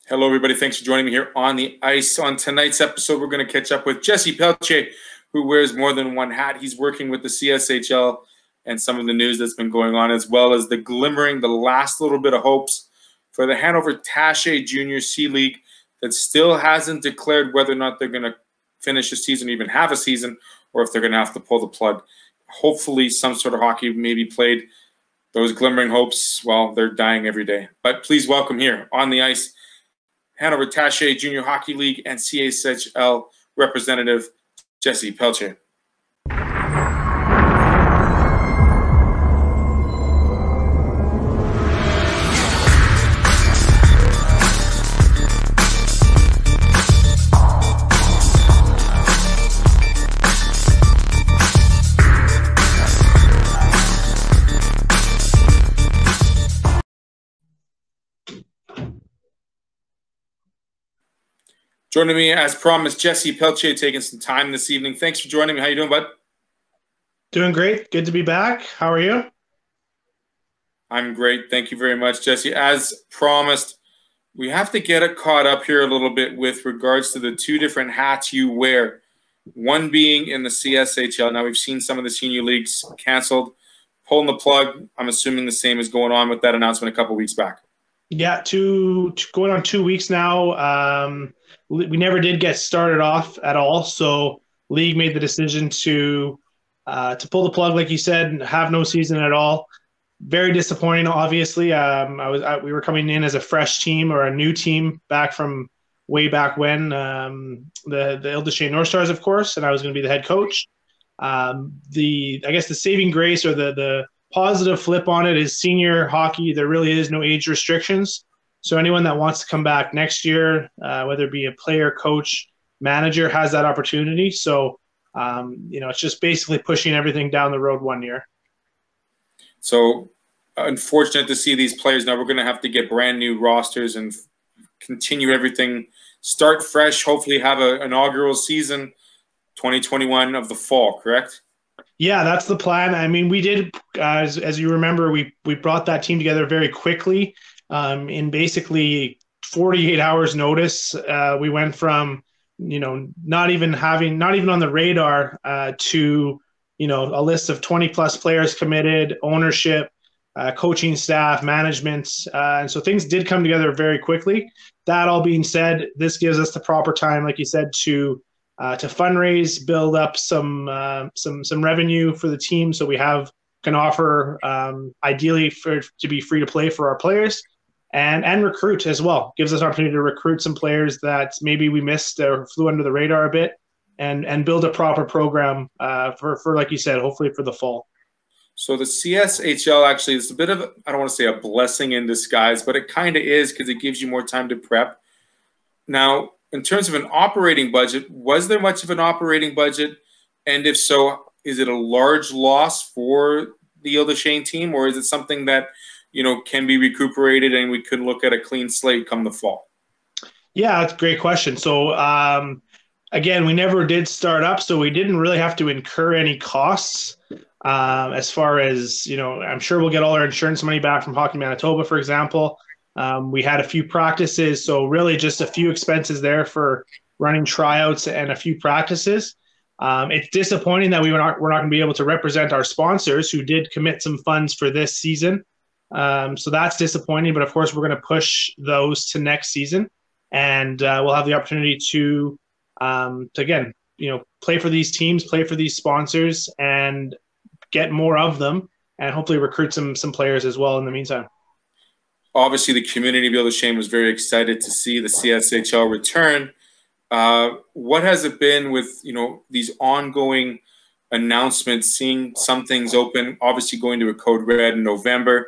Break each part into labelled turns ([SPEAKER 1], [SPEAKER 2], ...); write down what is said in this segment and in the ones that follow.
[SPEAKER 1] Hello, everybody. Thanks for joining me here on the ice. On tonight's episode, we're going to catch up with Jessie Pelletier, who wears more than one hat. He's working with the CSHL and some of the news that's been going on, as well as the last little bit of hopes for the Hanover Taché Junior C League that still hasn't declared whether or not they're going to finish a season, even have a season, or if they're going to have to pull the plug. Hopefully, some sort of hockey may be played. Those glimmering hopes, well, they're dying every day. But please welcome here on the ice Hanover Taché Junior Hockey League and CSHL representative Jessie Pelletier. Joining me, as promised, Jessie Pelletier, taking some time this evening. Thanks for joining me. How you doing, bud?
[SPEAKER 2] Doing great. Good to be back. How are you?
[SPEAKER 1] I'm great. Thank you very much, Jessie. As promised, we have to get it caught up here a little bit with regards to the two different hats you wear, one being in the CSHL. Now, we've seen some of the senior leagues canceled, pulling the plug. I'm assuming the same is going on with that announcement a couple weeks back.
[SPEAKER 2] Yeah, going on 2 weeks now. We never did get started off at all, so league made the decision to pull the plug, like you said, and have no season at all. Very disappointing, obviously. We were coming in as a fresh team or a new team back from way back when, the Ile-des-Chênes North Stars, of course, and I was going to be the head coach. I guess the saving grace or the positive flip on it is senior hockey. There really is no age restrictions. So anyone that wants to come back next year, whether it be a player, coach, manager, has that opportunity. So, it's just basically pushing everything down the road 1 year.
[SPEAKER 1] So unfortunate to see these players. Now we're going to have to get brand new rosters and continue everything, start fresh, hopefully have an inaugural season 2021 of the fall, correct?
[SPEAKER 2] Yeah, that's the plan. I mean, we did, as you remember, we brought that team together very quickly. In basically 48 hours notice, we went from, not even on the radar to, a list of 20 plus players committed, ownership, coaching staff, management. And so things did come together very quickly. That all being said, this gives us the proper time, like you said, to fundraise, build up some revenue for the team, so we can offer ideally to be free to play for our players, and recruit as well. Gives us an opportunity to recruit some players that maybe we missed or flew under the radar a bit, and build a proper program for like you said, hopefully for the fall.
[SPEAKER 1] So the CSHL actually is a bit of, I don't want to say a blessing in disguise, but it kind of is, because it gives you more time to prep. Now, in terms of an operating budget, was there much of an operating budget? And if so, is it a large loss for the Ile-des-Chênes team, or is it something that, can be recuperated and we could look at a clean slate come the fall?
[SPEAKER 2] Yeah, that's a great question. So, again, we never did start up, so we didn't really have to incur any costs. As far as, I'm sure we'll get all our insurance money back from Hockey Manitoba, for example. We had a few practices, so really just a few expenses there for running tryouts and a few practices. It's disappointing that we're not going to be able to represent our sponsors who did commit some funds for this season. So that's disappointing, but of course we're going to push those to next season, and we'll have the opportunity to again, play for these teams, play for these sponsors, and get more of them, and hopefully recruit some players as well in the meantime.
[SPEAKER 1] Obviously, the community of Ile-des-Chênes was very excited to see the CSHL return. What has it been with, these ongoing announcements, seeing some things open, obviously going to a code red in November,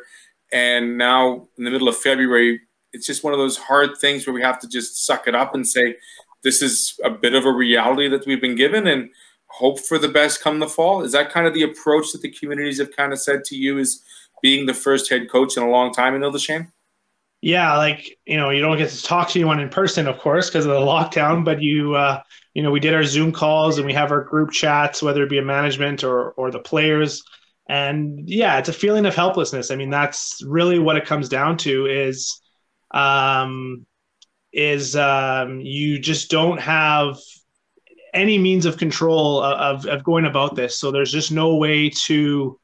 [SPEAKER 1] and now in the middle of February, it's just one of those hard things where we have to just suck it up and say, this is a bit of a reality that we've been given, and hope for the best come the fall? Is that kind of the approach that the communities have kind of said to you, is being the first head coach in a long time in Ile-des-Chênes?
[SPEAKER 2] Yeah, you don't get to talk to anyone in person, of course, because of the lockdown, but we did our Zoom calls and we have our group chats, whether it be a management or the players. And yeah, it's a feeling of helplessness. I mean, that's really what it comes down to is, is you just don't have any means of control of going about this. So there's just no way to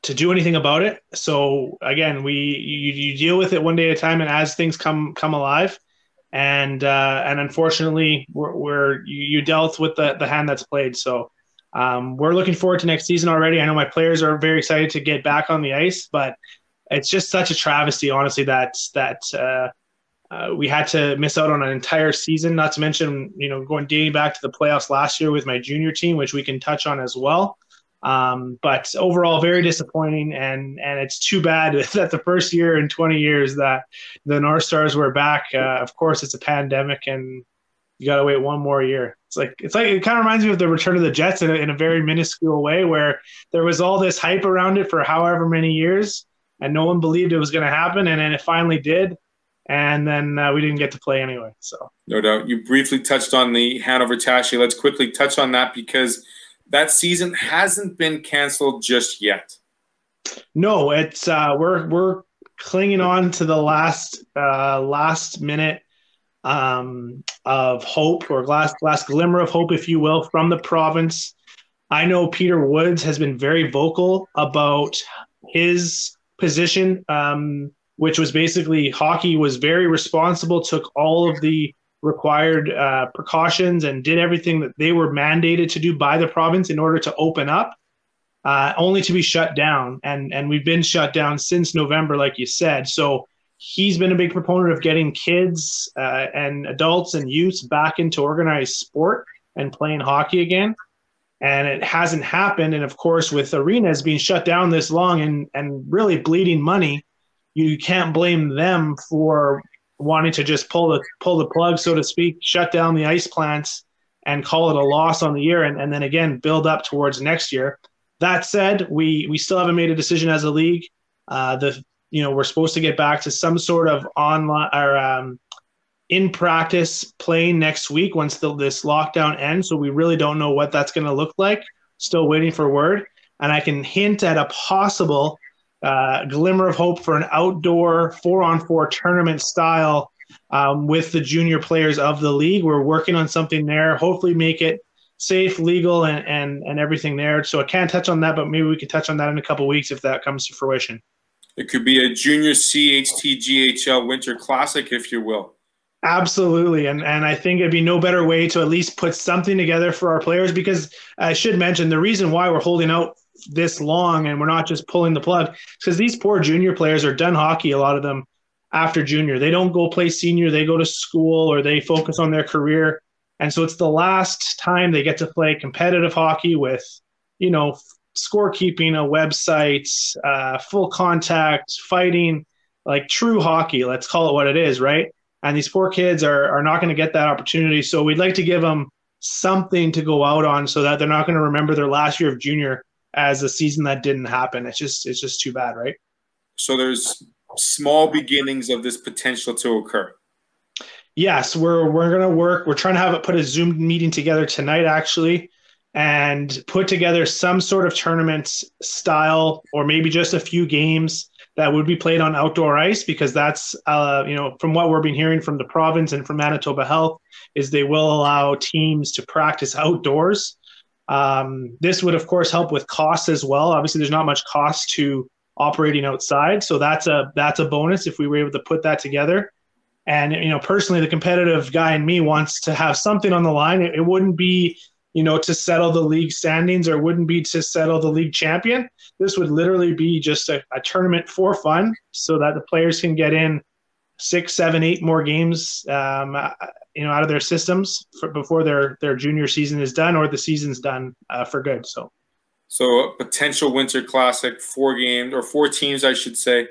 [SPEAKER 2] do anything about it. So again, you deal with it one day at a time, and as things come alive, and unfortunately, you dealt with the hand that's played. So we're looking forward to next season already. I know my players are very excited to get back on the ice, but it's just such a travesty, honestly, that we had to miss out on an entire season. Not to mention, dating back to the playoffs last year with my junior team, which we can touch on as well. But overall, very disappointing, and it's too bad that the first year in 20 years that the North Stars were back. Of course, it's a pandemic, and you got to wait one more year. It's like it kind of reminds me of the return of the Jets in a very minuscule way, where there was all this hype around it for however many years, and no one believed it was going to happen, and then it finally did. And then we didn't get to play anyway. So
[SPEAKER 1] no doubt. You briefly touched on the Hanover Tashi. Let's quickly touch on that because that season hasn't been canceled just yet. No,
[SPEAKER 2] it's we're clinging on to the last minute of hope, or last glimmer of hope, if you will, from the province. I know Peter Woods has been very vocal about his position, which was basically hockey was very responsible, took all of the required precautions and did everything that they were mandated to do by the province in order to open up, only to be shut down. And we've been shut down since November, like you said. So he's been a big proponent of getting kids and adults and youths back into organized sport and playing hockey again. And it hasn't happened. And of course, with arenas being shut down this long and really bleeding money, you can't blame them for wanting to just pull the plug, so to speak, shut down the ice plants and call it a loss on the year, and then again build up towards next year. That said, we still haven't made a decision as a league. We're supposed to get back to some sort of online or in practice playing next week once this lockdown ends. So we really don't know what that's going to look like. Still waiting for word, and I can hint at a possible glimmer of hope for an outdoor 4-on-4 tournament style with the junior players of the league. We're working on something there, hopefully make it safe, legal, and everything there. So I can't touch on that, but maybe we could touch on that in a couple of weeks if that comes to fruition.
[SPEAKER 1] It could be a junior HTJHL Winter Classic, if you will.
[SPEAKER 2] Absolutely. And I think it'd be no better way to at least put something together for our players, because I should mention the reason why we're holding out this long and we're not just pulling the plug because these poor junior players are done hockey, a lot of them, after junior. They don't go play senior, they go to school or they focus on their career. And so it's the last time they get to play competitive hockey with, scorekeeping, a website, full contact, fighting, like true hockey. Let's call it what it is, right? And these poor kids are not going to get that opportunity. So we'd like to give them something to go out on so that they're not going to remember their last year of junior as a season that didn't happen. It's just too bad, right?
[SPEAKER 1] So there's small beginnings of this potential to occur.
[SPEAKER 2] Yes, we're going to work. We're trying to put a Zoom meeting together tonight, actually, and put together some sort of tournament style, or maybe just a few games that would be played on outdoor ice, because that's, from what we've been hearing from the province and from Manitoba Health, is they will allow teams to practice outdoors. This would, of course, help with costs as well. Obviously, there's not much cost to operating outside, so that's a bonus if we were able to put that together. And personally, the competitive guy in me wants to have something on the line. It wouldn't be, to settle the league standings, or wouldn't be to settle the league champion. This would literally be just a tournament for fun, so that the players can get in 6, 7, 8 more games, out of their systems before their junior season is done, or the season's done for good. So
[SPEAKER 1] a potential Winter Classic, 4 teams, I should say.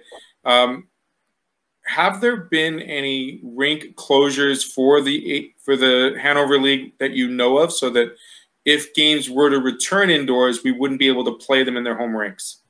[SPEAKER 1] Have there been any rink closures for the Hanover League that you know of, so that if games were to return indoors, we wouldn't be able to play them in their home rinks?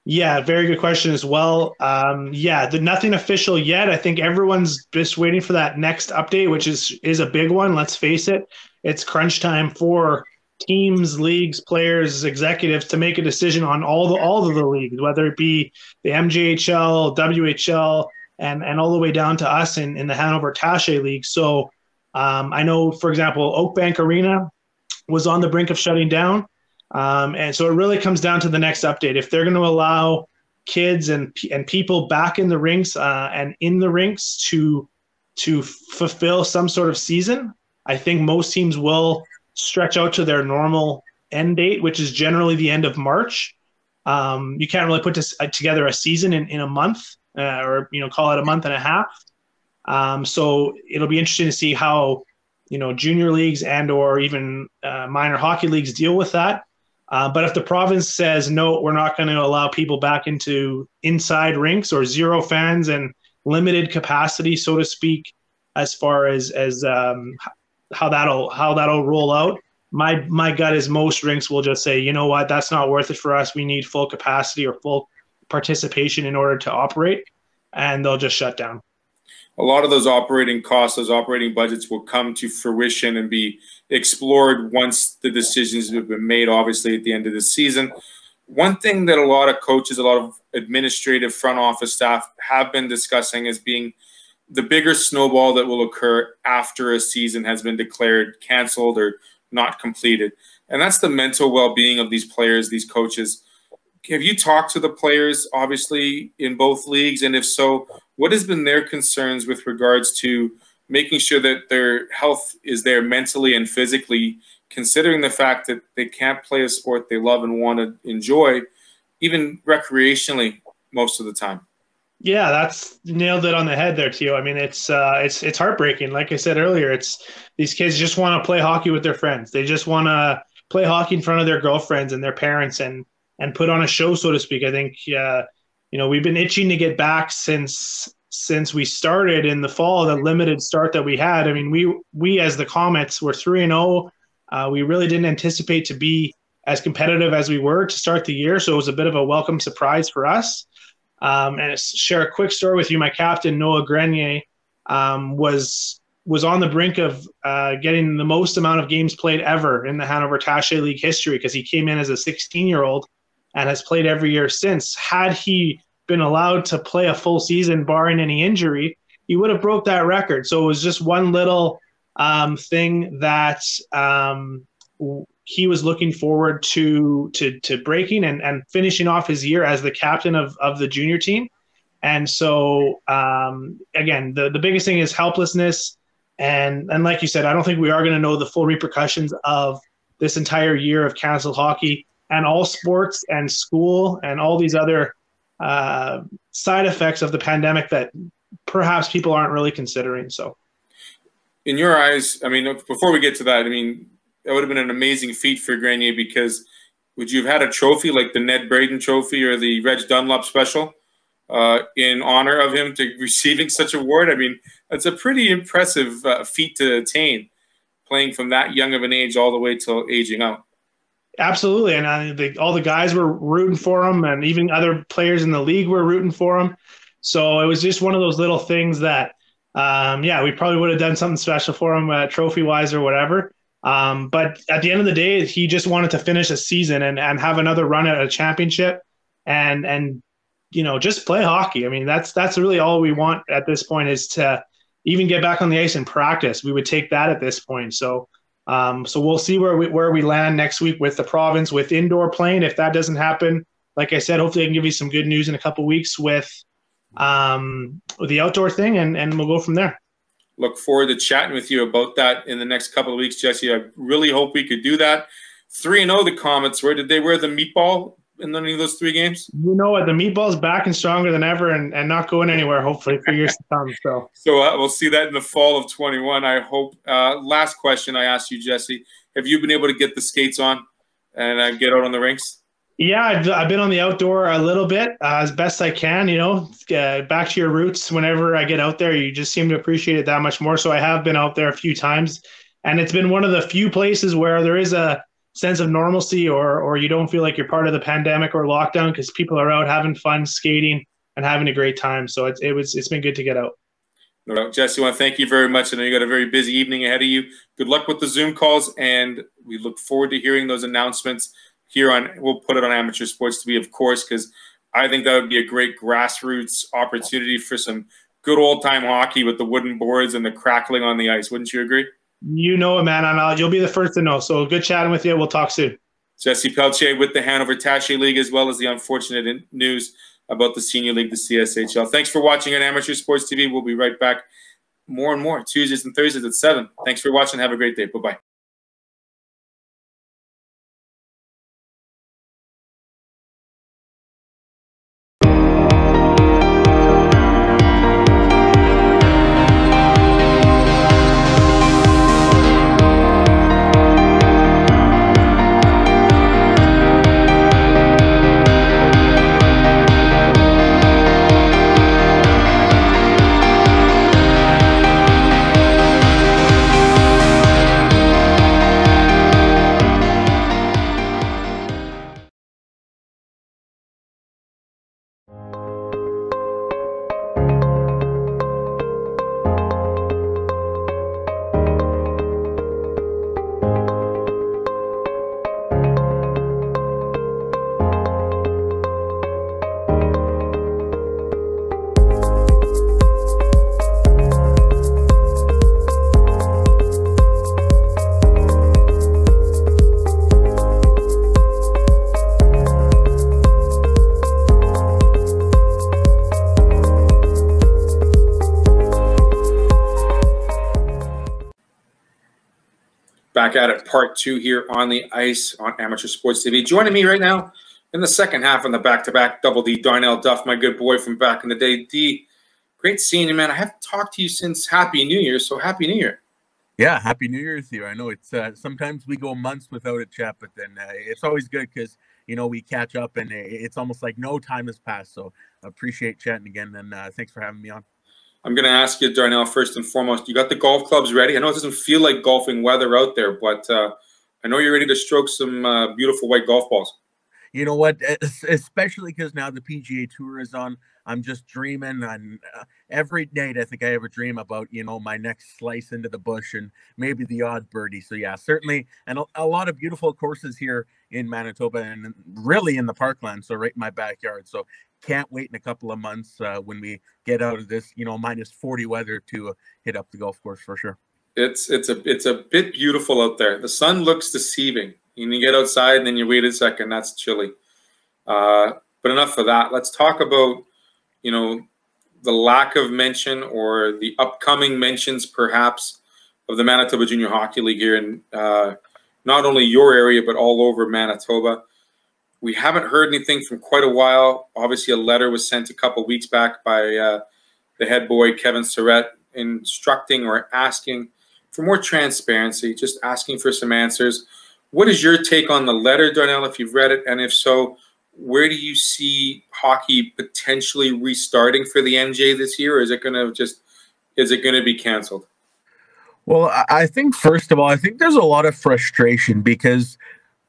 [SPEAKER 2] Yeah, very good question as well. Nothing official yet. I think everyone's just waiting for that next update, which is a big one. Let's face it. It's crunch time for teams, leagues, players, executives to make a decision on all of the leagues, whether it be the MJHL, WHL, and all the way down to us in the Hanover Taché League. So I know, for example, Oakbank Arena was on the brink of shutting down. And so it really comes down to the next update. If they're going to allow kids and people back in the rinks and in the rinks to fulfill some sort of season, I think most teams will stretch out to their normal end date, which is generally the end of March. You can't really put together a season in a month, or call it a month and a half. So it'll be interesting to see how junior leagues and or even minor hockey leagues deal with that. But if the province says no, we're not going to allow people back into inside rinks, or zero fans and limited capacity, so to speak, as far as how that'll roll out. My gut is most rinks will just say, you know what, that's not worth it for us. We need full capacity or full participation in order to operate, and they'll just shut down.
[SPEAKER 1] A lot of those operating costs, those operating budgets will come to fruition and be explored once the decisions have been made, obviously, at the end of the season. One thing that a lot of coaches, a lot of administrative front office staff have been discussing is being the bigger snowball that will occur after a season has been declared canceled or not completed. And that's the mental well-being of these players, these coaches. Have you talked to the players, obviously, in both leagues? And if so, what has been their concerns with regards to making sure that their health is there mentally and physically, considering the fact that they can't play a sport they love and want to enjoy, even recreationally, most of the time?
[SPEAKER 2] Yeah, that's nailed it on the head there, Tio. I mean, it's heartbreaking. Like I said earlier, it's these kids just want to play hockey with their friends. They just want to play hockey in front of their girlfriends and their parents and put on a show, so to speak. I think we've been itching to get back since we started in the fall, the limited start that we had. I mean, we as the Comets were 3-0. We really didn't anticipate to be as competitive as we were to start the year, so it was a bit of a welcome surprise for us. And share a quick story with you. My captain, Noah Grenier, was on the brink of getting the most amount of games played ever in the Hanover Taché League history, because he came in as a 16-year-old and has played every year since. Had he been allowed to play a full season, barring any injury, he would have broke that record. So it was just one little thing that he was looking forward to breaking and finishing off his year as the captain of the junior team. And so, again, the biggest thing is helplessness. And like you said, I don't think we are going to know the full repercussions of this entire year of canceled hockey and all sports and school and all these other side effects of the pandemic that perhaps people aren't really considering. So
[SPEAKER 1] in your eyes, I mean, before we get to that, I mean, that would have been an amazing feat for Grenier, because would you have had a trophy like the Ned Braden Trophy or the Reg Dunlop Special in honor of him to receiving such an award? I mean, that's a pretty impressive feat to attain, playing from that young of an age all the way till aging out.
[SPEAKER 2] Absolutely, and all the guys were rooting for him, and even other players in the league were rooting for him. So it was just one of those little things that, we probably would have done something special for him, trophy-wise or whatever. But at the end of the day, he just wanted to finish a season and have another run at a championship and just play hockey. I mean, that's really all we want at this point, is to even get back on the ice and practice. We would take that at this point. So we'll see where we land next week with the province, with indoor playing. If that doesn't happen, like I said, hopefully I can give you some good news in a couple of weeks with the outdoor thing, and we'll go from there.
[SPEAKER 1] Look forward to chatting with you about that in the next couple of weeks, Jesse. I really hope we could do that. 3-0 the Comets. Where did they wear the meatball in any of those 3 games?
[SPEAKER 2] You know what? The meatball's back and stronger than ever, and not going anywhere, hopefully, for years to come. So
[SPEAKER 1] we'll see that in the fall of 21, I hope. Last question I asked you, Jesse. Have you been able to get the skates on and get out on the rinks?
[SPEAKER 2] Yeah, I've been on the outdoor a little bit as best I can, back to your roots. Whenever I get out there, you just seem to appreciate it that much more. So I have been out there a few times, and it's been one of the few places where there is a sense of normalcy, or you don't feel like you're part of the pandemic or lockdown, because people are out having fun, skating, and having a great time. So it's been good to get out.
[SPEAKER 1] No doubt. Jesse, I want to thank you very much. I know you got a very busy evening ahead of you. Good luck with the Zoom calls, and we look forward to hearing those announcements here on, we'll put it on Amateur Sports TV, of course, because I think that would be a great grassroots opportunity for some good old-time hockey with the wooden boards and the crackling on the ice. Wouldn't you agree?
[SPEAKER 2] You know it, man. You'll be the first to know. So good chatting with you. We'll talk soon.
[SPEAKER 1] Jesse Pelletier with the Hanover Taché League, as well as the unfortunate news about the Senior League, the CSHL. Thanks for watching on Amateur Sports TV. We'll be right back more and more Tuesdays and Thursdays at 7. Thanks for watching. Have a great day. Bye-bye. Back at it, part 2 here on the ice on Amateur Sports TV. Joining me right now in the second half on the back-to-back Double D, Darnell Duff, my good boy from back in the day. D, great seeing you, man. I haven't talked to you since Happy New Year, so Happy New Year.
[SPEAKER 3] Yeah, Happy New Year to you. I know it's sometimes we go months without a chat, but then it's always good because, you know, we catch up and it's almost like no time has passed. So appreciate chatting again, and thanks for having me on.
[SPEAKER 1] I'm going to ask you, Darnell, first and foremost, you got the golf clubs ready? I know it doesn't feel like golfing weather out there, but I know you're ready to stroke some beautiful white golf balls.
[SPEAKER 3] You know what? Especially because now the PGA Tour is on. I'm just dreaming. And every night, I think I have a dream about, you know, my next slice into the bush and maybe the odd birdie. So, yeah, certainly. And a lot of beautiful courses here in Manitoba and really in the parkland. So right in my backyard. So can't wait in a couple of months when we get out of this, you know, -40 weather to hit up the golf course for sure.
[SPEAKER 1] It's a bit beautiful out there. The sun looks deceiving. And you get outside and then you wait a second. That's chilly. But enough of that. Let's talk about, you know, the lack of mention or the upcoming mentions perhaps of the Manitoba Junior Hockey League here in not only your area but all over Manitoba. We haven't heard anything from quite a while. Obviously, a letter was sent a couple weeks back by the head boy, Kevin Lorette, instructing or asking for more transparency, just asking for some answers. What is your take on the letter, Darnell, if you've read it? And if so, where do you see hockey potentially restarting for the MJ this year? Or is it going to be canceled?
[SPEAKER 3] Well, I think, first of all, I think there's a lot of frustration because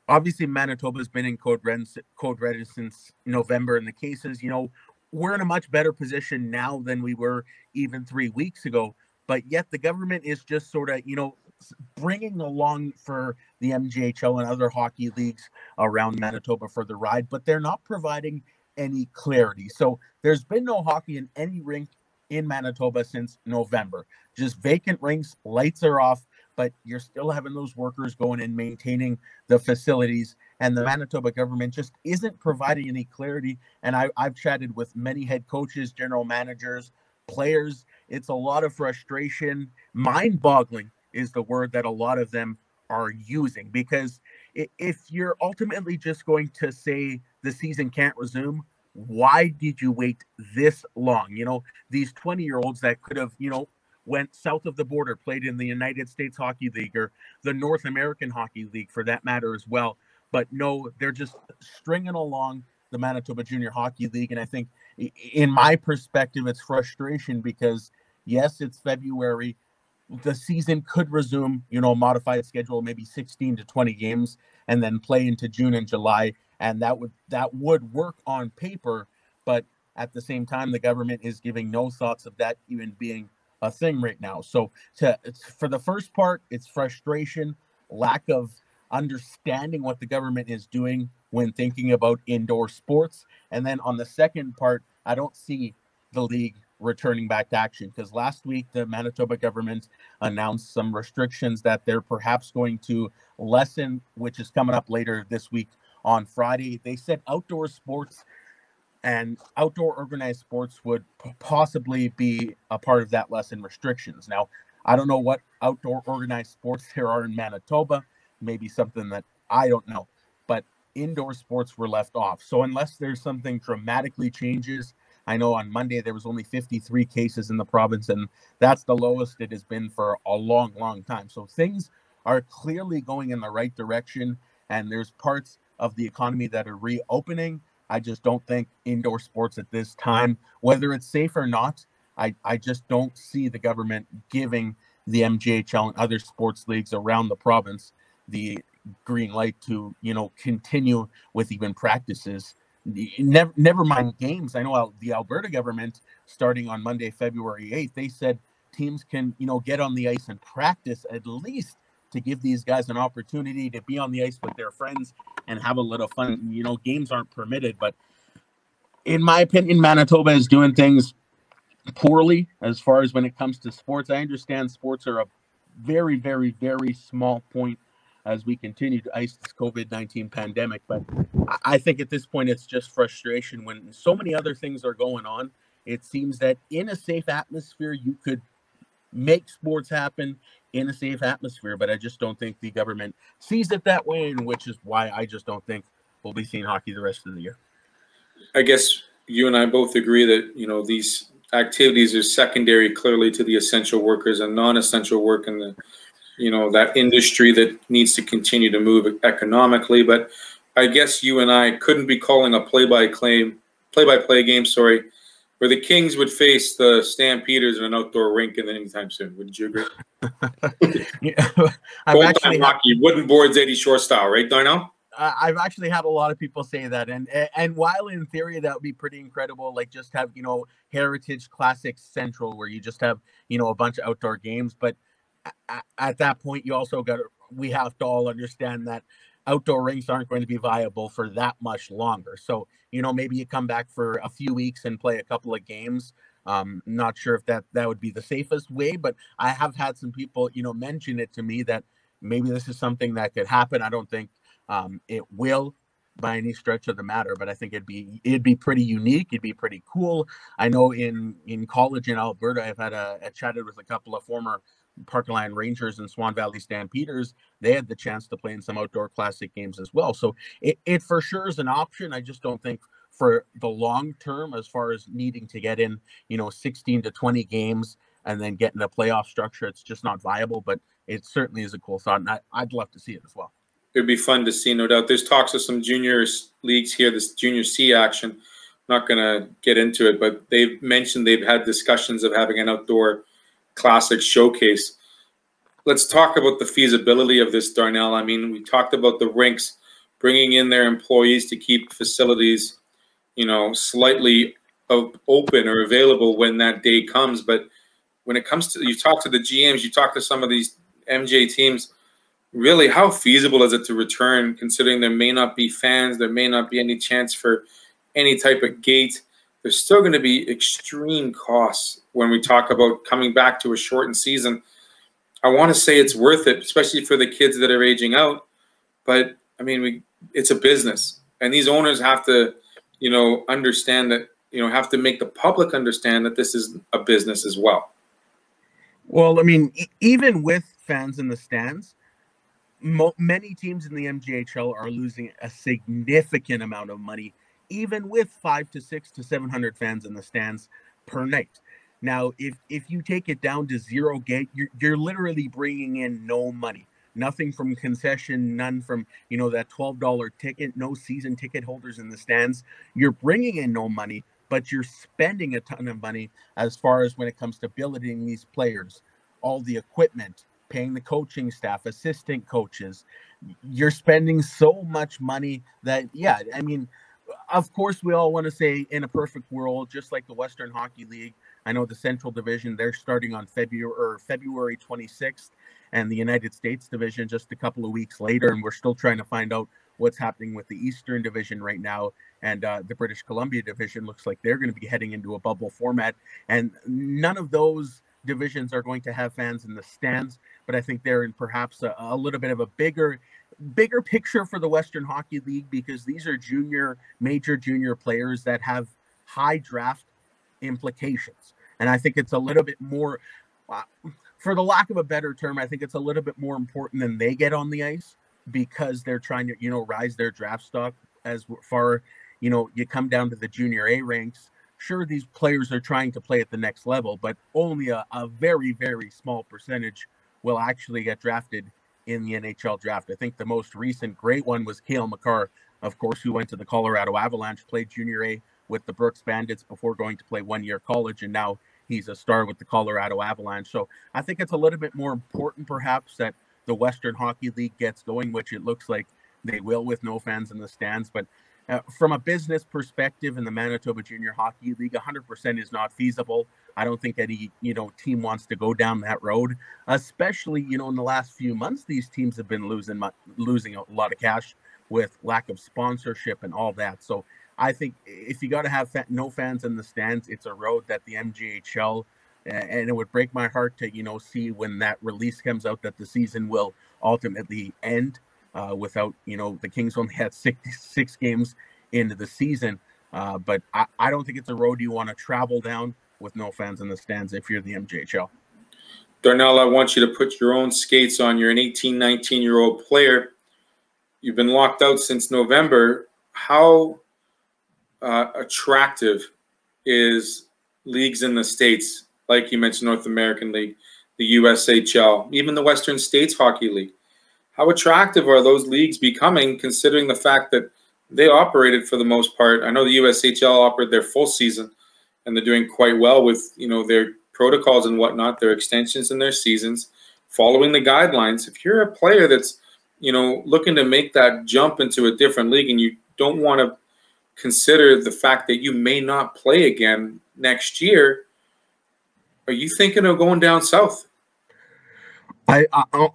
[SPEAKER 3] obviously Manitoba has been in code red since November. And the cases, you know, we're in a much better position now than we were even 3 weeks ago. But yet the government is just sort of, you know, bringing along for the MJHL and other hockey leagues around Manitoba for the ride, but they're not providing any clarity. So there's been no hockey in any rink in Manitoba since November. Just vacant rinks, lights are off, but you're still having those workers going and maintaining the facilities, and the Manitoba government just isn't providing any clarity. And I've chatted with many head coaches, general managers, players. It's a lot of frustration. Mind-boggling is the word that a lot of them are using, because if you're ultimately just going to say the season can't resume, why did you wait this long? You know, these 20-year-olds that could have, you know, went south of the border, played in the United States Hockey League or the North American Hockey League for that matter as well. But no, they're just stringing along the Manitoba Junior Hockey League. And I think in my perspective, it's frustration because yes, it's February. The season could resume, you know, modified schedule, maybe 16 to 20 games, and then play into June and July. And that would work on paper. But at the same time, the government is giving no thoughts of that even being a thing right now. So for the first part, it's frustration, lack of understanding what the government is doing when thinking about indoor sports. And then on the second part, I don't see the league returning back to action. Because last week, the Manitoba government announced some restrictions that they're perhaps going to lessen, which is coming up later this week on Friday. They said outdoor sports and outdoor organized sports would possibly be a part of that lesson restrictions. Now, I don't know what outdoor organized sports there are in Manitoba, maybe something that I don't know, but indoor sports were left off. So unless there's something dramatically changes, I know on Monday there was only 53 cases in the province, and that's the lowest it has been for a long, long time. So things are clearly going in the right direction, and there's parts of the economy that are reopening. I just don't think indoor sports at this time, whether it's safe or not, I just don't see the government giving the MJHL and other sports leagues around the province the green light to, continue with even practices. Never mind games. I know the Alberta government, starting on Monday, February 8th, they said teams can, get on the ice and practice at least to give these guys an opportunity to be on the ice with their friends and have a little fun. Games aren't permitted, but in my opinion, Manitoba is doing things poorly as far as when it comes to sports. I understand sports are a very, very, very small point as we continue to ice this COVID-19 pandemic, but I think at this point it's just frustration when so many other things are going on. It seems that in a safe atmosphere, you could make sports happen in a safe atmosphere, but I just don't think the government sees it that way, and which is why I just don't think we'll be seeing hockey the rest of the year.
[SPEAKER 1] I guess you and I both agree that, these activities are secondary clearly to the essential workers and non-essential work in the, that industry that needs to continue to move economically. But I guess you and I couldn't be calling a play-by-play game, where the Kings would face the Stampeders in an outdoor rink in anytime soon. Wouldn't you agree? Full-time hockey, wooden boards, 80 shore style, right, Darnell?
[SPEAKER 3] I've actually had a lot of people say that, and while in theory that would be pretty incredible, like just have Heritage Classic Central where you just have a bunch of outdoor games, but at that point we have to all understand that outdoor rinks aren't going to be viable for that much longer. So maybe you come back for a few weeks and play a couple of games. Not sure if that would be the safest way, but I have had some people mention it to me that maybe this is something that could happen. I don't think it will by any stretch of the matter, but I think it'd be pretty unique. It'd be pretty cool. I know in college in Alberta, I've had I chatted with a couple of former Park Line Rangers and Swan Valley Stampeders. They had the chance to play in some outdoor classic games as well. So it for sure is an option. I just don't think for the long term, as far as needing to get in, 16 to 20 games and then get in a playoff structure, it's just not viable, but it certainly is a cool thought. And I'd love to see it as well.
[SPEAKER 1] It'd be fun to see, no doubt. There's talks of some junior leagues here, this junior C action. Not going to get into it, but they've mentioned they've had discussions of having an outdoor classic showcase. Let's talk about the feasibility of this, Darnell. I mean, we talked about the rinks bringing in their employees to keep facilities, slightly open or available when that day comes. But when it comes to, you talk to the GMs, you talk to some of these MJ teams, really, how feasible is it to return, considering there may not be fans, there may not be any chance for any type of gate? There's still going to be extreme costs when we talk about coming back to a shortened season. I want to say it's worth it, especially for the kids that are aging out. But, I mean, it's a business. And these owners have to, understand that, have to make the public understand that this is a business as well.
[SPEAKER 3] Well, I mean, even with fans in the stands, many teams in the MJHL are losing a significant amount of money, even with 500 to 600 to 700 fans in the stands per night. Now, if you take it down to zero gate, you're literally bringing in no money, nothing from concession, none from that $12 ticket, no season ticket holders in the stands. You're bringing in no money, but you're spending a ton of money as far as when it comes to billeting these players, all the equipment, paying the coaching staff, assistant coaches. You're spending so much money that, yeah, I mean, of course, we all want to say in a perfect world, just like the Western Hockey League. I know the Central Division, they're starting on February 26th, and the United States Division just a couple of weeks later, and we're still trying to find out what's happening with the Eastern Division right now. and the British Columbia division looks like they're going to be heading into a bubble format. And none of those divisions are going to have fans in the stands, but I think they're in perhaps a little bit of a bigger picture for the Western Hockey League, because these are major junior players that have high draft implications. And I think it's a little bit more, for the lack of a better term, I think it's a little bit more important than they get on the ice, because they're trying to, rise their draft stock as far, you come down to the junior A ranks. Sure, these players are trying to play at the next level, but only a very, very small percentage will actually get drafted in the NHL draft. I think the most recent great one was Cale Makar, of course, who went to the Colorado Avalanche, played junior A with the Brooks Bandits before going to play 1 year college, and now he's a star with the Colorado Avalanche. So I think it's a little bit more important, perhaps, that the Western Hockey League gets going, which it looks like they will with no fans in the stands. But from a business perspective in the Manitoba Junior Hockey League, 100% is not feasible. I don't think any, team wants to go down that road, especially, in the last few months, these teams have been losing a lot of cash with lack of sponsorship and all that. So I think if you got to have no fans in the stands, it's a road that the MJHL, and it would break my heart to, see when that release comes out that the season will ultimately end without, the Kings only had six games into the season. But I don't think it's a road you want to travel down with no fans in the stands if you're the MJHL.
[SPEAKER 1] Darnell, I want you to put your own skates on. You're an 18, 19-year-old player. You've been locked out since November. How attractive is leagues in the States, like you mentioned, North American League, the USHL, even the Western States Hockey League? How attractive are those leagues becoming, considering the fact that they operated for the most part? I know the USHL operated their full season, and they're doing quite well with, their protocols and whatnot, their extensions and their seasons, following the guidelines. If you're a player that's, looking to make that jump into a different league, and you don't want to consider the fact that you may not play again next year, are you thinking of going down south?
[SPEAKER 3] I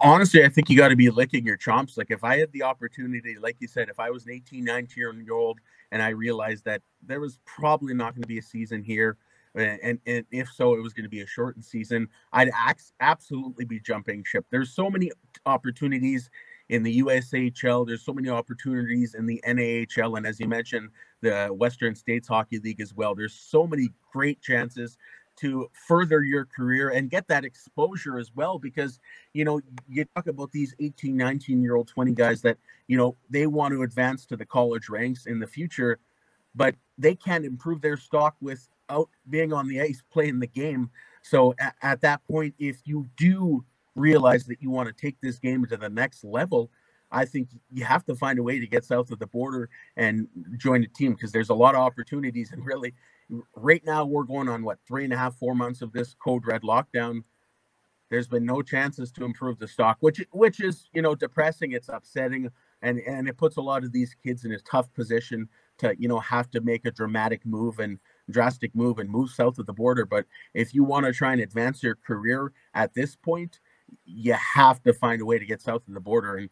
[SPEAKER 3] honestly, I think you got to be licking your chops. Like, if I had the opportunity, like you said, if I was an 18, 19-year-old and I realized that there was probably not going to be a season here, and if so, it was going to be a shortened season, I'd absolutely be jumping ship. There's so many opportunities in the USHL. There's so many opportunities in the NAHL. And as you mentioned, the Western States Hockey League as well. There's so many great chances to further your career and get that exposure as well, because, you talk about these 18, 19-year-old 20 guys that, they want to advance to the college ranks in the future, but they can't improve their stock without being on the ice playing the game. So at that point, if you do realize that you want to take this game to the next level, I think you have to find a way to get south of the border and join a team, because there's a lot of opportunities. And really, right now we're going on 3.5, 4 months of this code red lockdown. There's been no chances to improve the stock, which is, depressing. It's upsetting, and it puts a lot of these kids in a tough position to, have to make a drastic move and move south of the border. But if you want to try and advance your career at this point, you have to find a way to get south of the border and,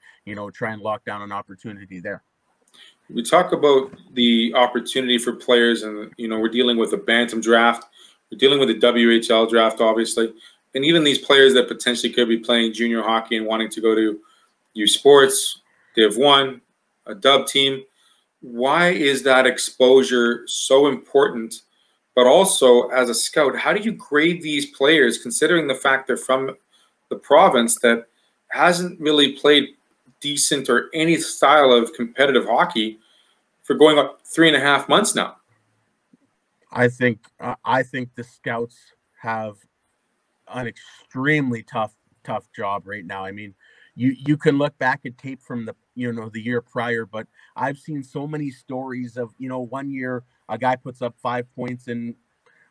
[SPEAKER 3] try and lock down an opportunity there.
[SPEAKER 1] We talk about the opportunity for players, and, we're dealing with a bantam draft. We're dealing with a WHL draft, obviously. And even these players that potentially could be playing junior hockey and wanting to go to U Sports, Div 1, a dub team. Why is that exposure so important? But also, as a scout, how do you grade these players, considering the fact they're from the province that hasn't really played decent or any style of competitive hockey for going on 3.5 months now?
[SPEAKER 3] I think the scouts have an extremely tough job right now. I mean, you can look back at tape from the year prior, but I've seen so many stories of 1 year a guy puts up 5 points and,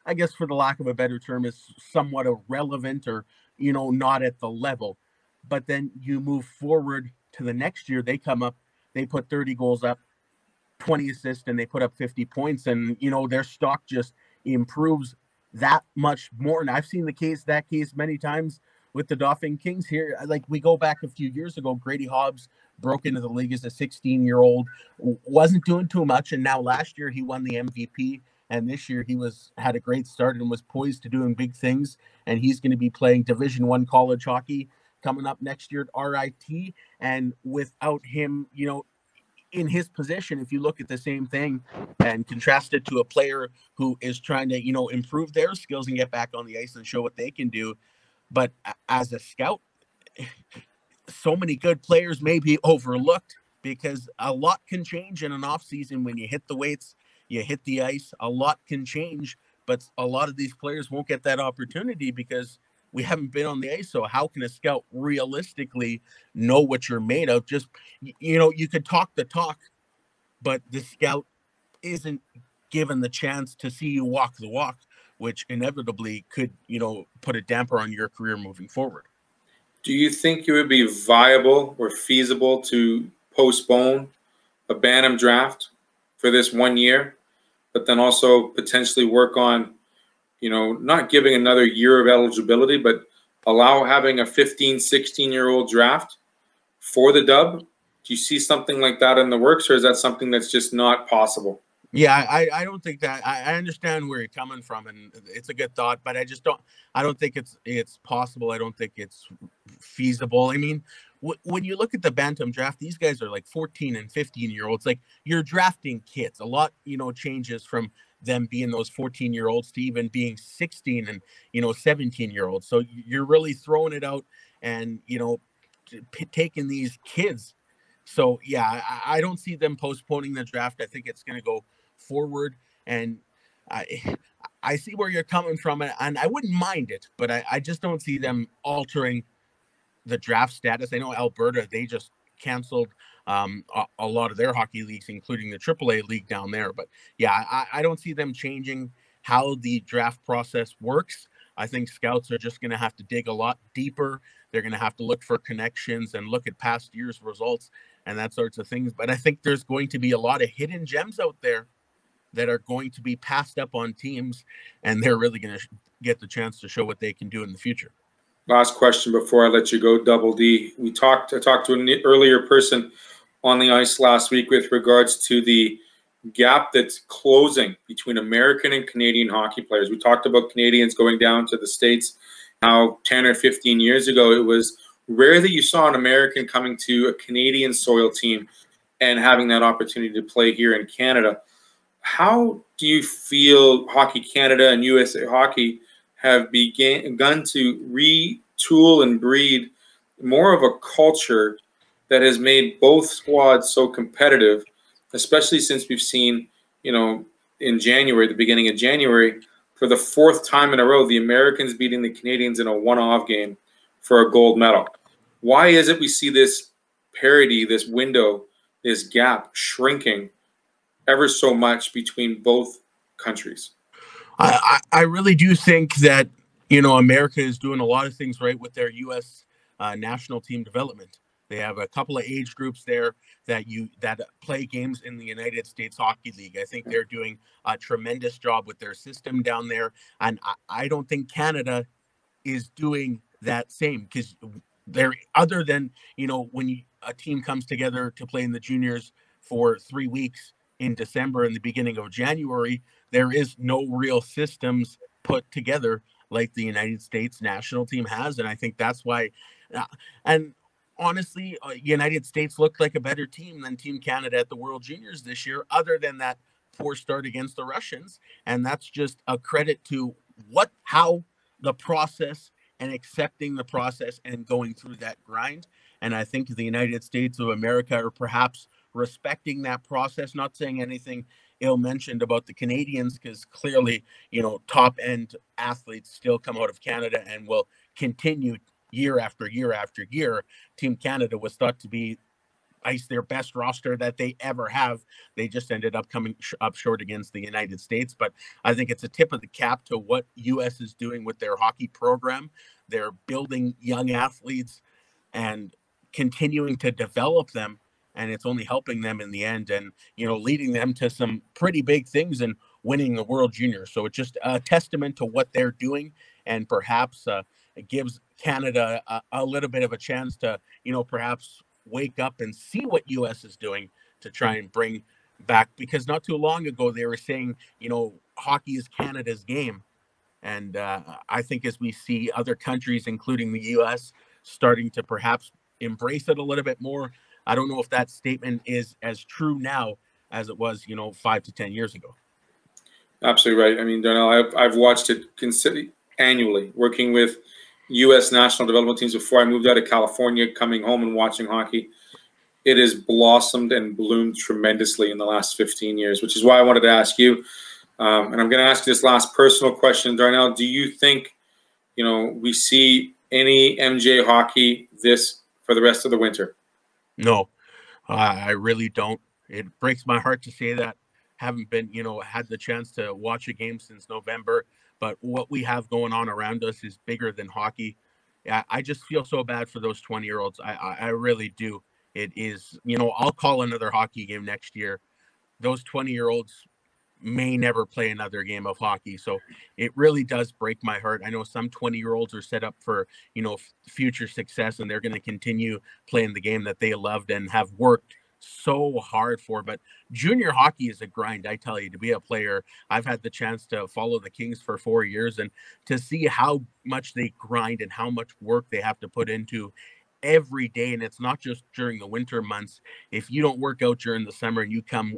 [SPEAKER 3] I guess for the lack of a better term, is somewhat irrelevant or not at the level. But then you move forward to the next year, they come up, they put 30 goals up, 20 assists, and they put up 50 points, and their stock just improves that much more. And I've seen that case many times with the Dauphin Kings here. Like, we go back a few years ago, Grady Hobbs broke into the league as a 16-year-old, wasn't doing too much, and now last year he won the MVP, and this year he had a great start and was poised to doing big things, and he's going to be playing Division I college hockey coming up next year at RIT. And without him, in his position, if you look at the same thing and contrast it to a player who is trying to, improve their skills and get back on the ice and show what they can do. But as a scout, so many good players may be overlooked because a lot can change in an off season. When you hit the weights, you hit the ice, a lot can change, but a lot of these players won't get that opportunity because we haven't been on the ice. So how can a scout realistically know what you're made of? Just, you could talk the talk, but the scout isn't given the chance to see you walk the walk, which inevitably could, put a damper on your career moving forward.
[SPEAKER 1] Do you think it would be viable or feasible to postpone a Bantam draft for this 1 year, but then also potentially work on, not giving another year of eligibility, but allow having a 15, 16-year-old draft for the dub? Do you see something like that in the works, or is that something that's just not possible?
[SPEAKER 3] Yeah, I don't think that. I understand where you're coming from, and it's a good thought, but I don't think it's possible. I don't think it's feasible. I mean, when you look at the Bantam draft, these guys are like 14 and 15-year-olds. Like, you're drafting kids. A lot, changes from them being those 14-year-olds to even being 16 and, 17-year-olds. So you're really throwing it out and, taking these kids. So, yeah, I don't see them postponing the draft. I think it's going to go forward, and I see where you're coming from, and I wouldn't mind it, but I just don't see them altering the draft status. I know Alberta, they just canceled a lot of their hockey leagues, including the AAA league down there. But yeah, I don't see them changing how the draft process works. I think scouts are just going to have to dig a lot deeper. They're going to have to look for connections and look at past year's results and that sorts of things. But I think there's going to be a lot of hidden gems out there that are going to be passed up on teams, and they're really going to get the chance to show what they can do in the future.
[SPEAKER 1] Last question before I let you go, Double D. I talked to an earlier person on the ice last week with regards to the gap that's closing between American and Canadian hockey players. We talked about Canadians going down to the States. How 10 or 15 years ago, it was rare that you saw an American coming to a Canadian soil team and having that opportunity to play here in Canada. How do you feel Hockey Canada and USA Hockey have begun to retool and breed more of a culture that has made both squads so competitive, especially since we've seen, in January, the beginning of January, for the fourth time in a row, the Americans beating the Canadians in a one-off game for a gold medal? Why is it we see this parity, this window, this gap shrinking ever so much between both countries?
[SPEAKER 3] I really do think that, America is doing a lot of things right with their U.S. National team development. They have a couple of age groups there that play games in the United States Hockey League. I think they're doing a tremendous job with their system down there. And I don't think Canada is doing that same, because they're, other than, when a team comes together to play in the juniors for 3 weeks in December and the beginning of January, there is no real systems put together like the United States national team has. And I think that's why, and honestly, United States looked like a better team than Team Canada at the World Juniors this year, other than that poor start against the Russians. And that's just a credit to how the process and accepting the process and going through that grind. And I think the United States of America are perhaps respecting that process, not saying anything ill-mentioned about the Canadians, because clearly, top-end athletes still come out of Canada and will continue year after year after year. Team Canada was thought to be their best roster that they ever have. They just ended up coming up short against the United States. But I think it's a tip of the cap to what U.S. is doing with their hockey program. They're building young athletes and continuing to develop them, and it's only helping them in the end and, leading them to some pretty big things and winning the World Junior. So it's just a testament to what they're doing, and perhaps it gives Canada a little bit of a chance to, perhaps wake up and see what US is doing to try and bring back, because not too long ago they were saying, hockey is Canada's game. And I think as we see other countries, including the US, starting to perhaps embrace it a little bit more, I don't know if that statement is as true now as it was, 5 to 10 years ago.
[SPEAKER 1] Absolutely right. I mean, Darnell, I've watched it annually, working with U.S. national development teams before I moved out of California, coming home and watching hockey. It has blossomed and bloomed tremendously in the last 15 years, which is why I wanted to ask you. And I'm going to ask you this last personal question, Darnell. Do you think, we see any MJ hockey for the rest of the winter?
[SPEAKER 3] No, I really don't. It breaks my heart to say that. Haven't been, had the chance to watch a game since November, but what we have going on around us is bigger than hockey. I just feel so bad for those 20-year-olds. I really do. It is, I'll call another hockey game next year. Those 20-year-olds may never play another game of hockey. So it really does break my heart. I know some 20-year-olds are set up for, future success, and they're going to continue playing the game that they loved and have worked so hard for. But junior hockey is a grind. I tell you, to be a player, I've had the chance to follow the Kings for 4 years, and to see how much they grind and how much work they have to put into every day. And it's not just during the winter months. If you don't work out during the summer and you come,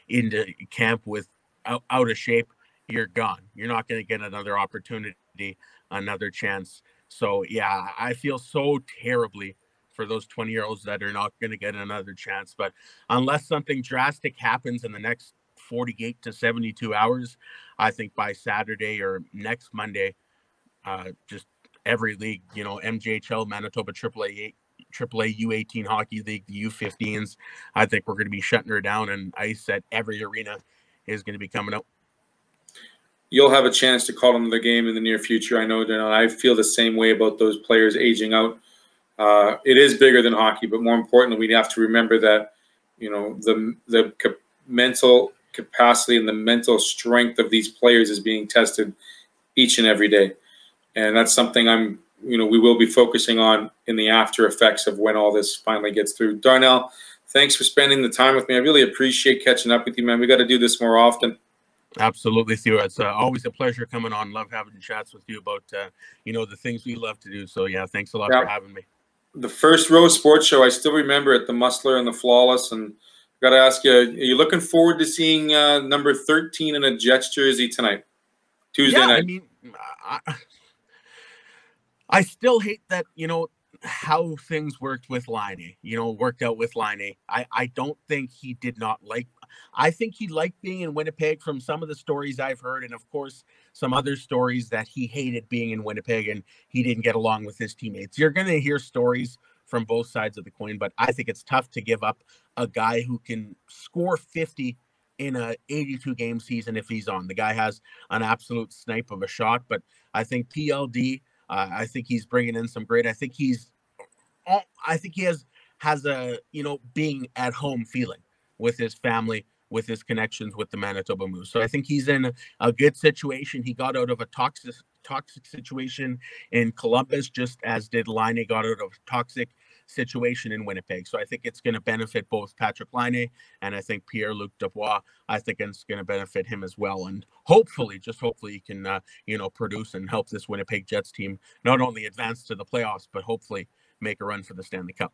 [SPEAKER 3] into camp with out of shape, you're gone. You're not going to get another opportunity, another chance. So yeah, I feel so terribly for those 20-year-olds that are not going to get another chance. But unless something drastic happens in the next 48 to 72 hours, I think by Saturday or next Monday, just every league, MJHL, Manitoba AAA U18 Hockey League, the U15s, I think we're going to be shutting her down, and ice at every arena is going to be coming out.
[SPEAKER 1] You'll have a chance to call another game in the near future. I know, Darnell, I feel the same way about those players aging out. It is bigger than hockey, but more importantly, we have to remember that, the mental capacity and the mental strength of these players is being tested each and every day. And that's something we will be focusing on in the after effects of when all this finally gets through. Darnell, thanks for spending the time with me. I really appreciate catching up with you, man. We got to do this more often.
[SPEAKER 3] Absolutely, Theo. It's always a pleasure coming on. Love having chats with you about, the things we love to do. So, yeah, thanks a lot for having me.
[SPEAKER 1] The first row sports show, I still remember it, the Musler and the Flawless. And got to ask you, are you looking forward to seeing number 13 in a Jets jersey tonight, Tuesday night?
[SPEAKER 3] I mean, I still hate that, how things worked with Laine, worked out with Laine. I don't think he did not like – I think he liked being in Winnipeg from some of the stories I've heard, and, of course, some other stories that he hated being in Winnipeg and he didn't get along with his teammates. You're going to hear stories from both sides of the coin, but I think it's tough to give up a guy who can score 50 in a 82-game season if he's on. The guy has an absolute snipe of a shot, but I think PLD – I think he's bringing in some great. I think he has a being at home feeling with his family, with his connections with the Manitoba Moose. So I think he's in a good situation. He got out of a toxic situation in Columbus, just as did Laine got out of a toxic situation in Winnipeg. So I think it's going to benefit both Patrick Laine and I think Pierre-Luc Dubois. I think it's going to benefit him as well. And hopefully he can, produce and help this Winnipeg Jets team not only advance to the playoffs, but hopefully make a run for the Stanley Cup.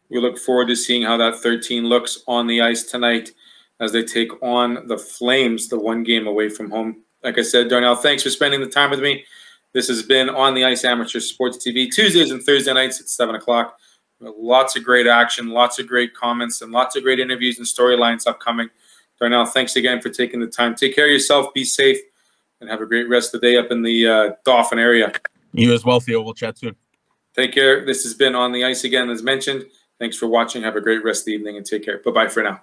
[SPEAKER 1] We look forward to seeing how that 13 looks on the ice tonight as they take on the Flames, the one game away from home. Like I said, Darnell, thanks for spending the time with me. This has been On the Ice Amateur Sports TV, Tuesdays and Thursday nights at 7 o'clock. Lots of great action, lots of great comments, and lots of great interviews and storylines upcoming. Darnell, thanks again for taking the time. Take care of yourself, be safe, and have a great rest of the day up in the Dauphin area.
[SPEAKER 3] You as well, Theo. We'll chat soon.
[SPEAKER 1] Take care. This has been On the Ice again, as mentioned. Thanks for watching. Have a great rest of the evening, and take care. Bye-bye for now.